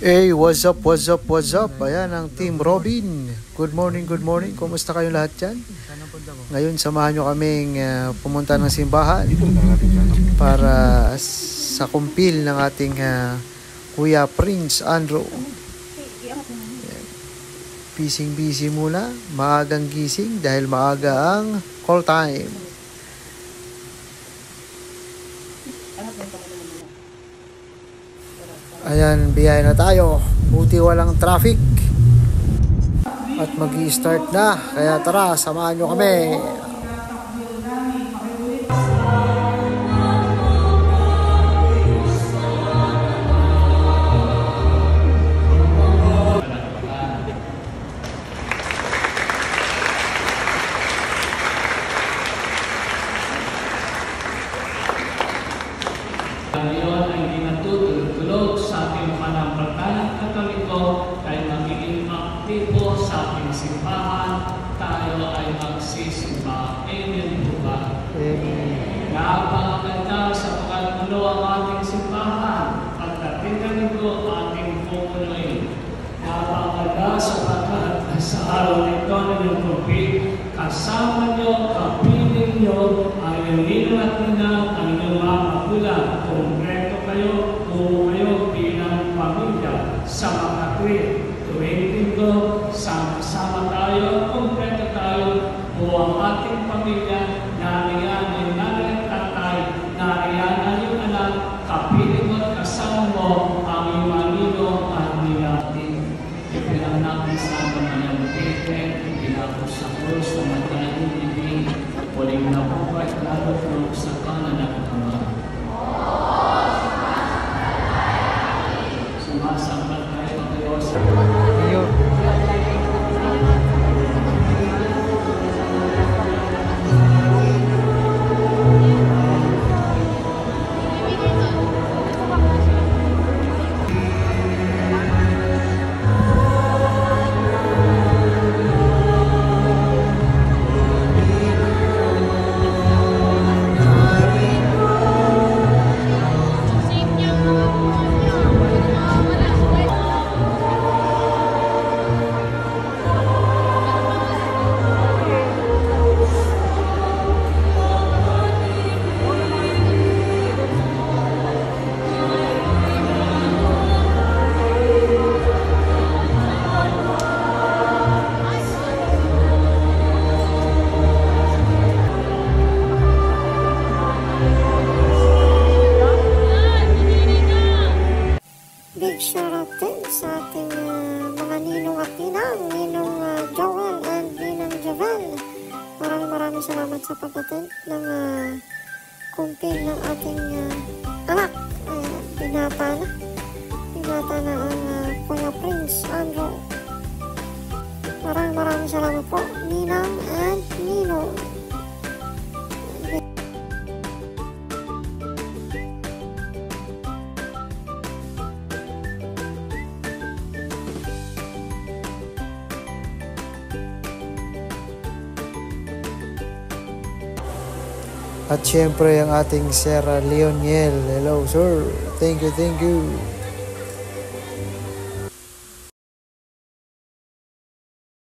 Hey, what's up, what's up, what's up? Ayan ang Team Robin. Good morning, good morning. Kumusta kayo lahat dyan? Ngayon, samahan nyo kaming pumunta ng simbahan para sa kumpil ng ating Kuya Prince Andrew. Busy muna, maagang gising dahil maaga ang call time. Ayan, biyaya na tayo. Buti walang traffic. At mag-i-start na. Kaya tara, samahan nyo kami. Ngayon ay hindi natutulog sa ating pananampalatayang Katoliko ay magiging aktibo sa ating simbahan. Tayo ay magsisimba. Amen po ba? Amen. Napakaganda sa pagkagulo ang ating simbahan. Pagdating na nito ating pupunuin. Napakaganda sapagkat sa araw nito na yung kumpit, kasama nyo, kapiling nyo, ay nilat na ang inyong mga magulang. Kompleto kayo, buo kayo bilang pamilya sa makatwid. Tuwing linggo, sama-sama tayo, kompleto tayo, buo ang ating pamilya, nariyan ay nariyan tatay, nariyan ay yung anak, kapiling mo at kasama mo, ang iyong manino at nilating. Ipinanap sa mga pete, ipinapos sa krus na madaling ibig, puling na buhay, lalo sa kanan ng Ama. Sumasambat tayo ng Diyos. Big shoutout din sa ating mga ninong at ninang, ninong Joel and ninang Javel. Maraming salamat sa pag-attend ng kumpil ng ating anak. Binata na ang Kuya Prince Andrew. Maraming salamat po, ninang and ninong. At syempre ang ating Sir Leoniel. Hello sir. Thank you.